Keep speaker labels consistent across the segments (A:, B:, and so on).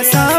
A: ऐसा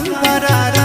A: हम परारंद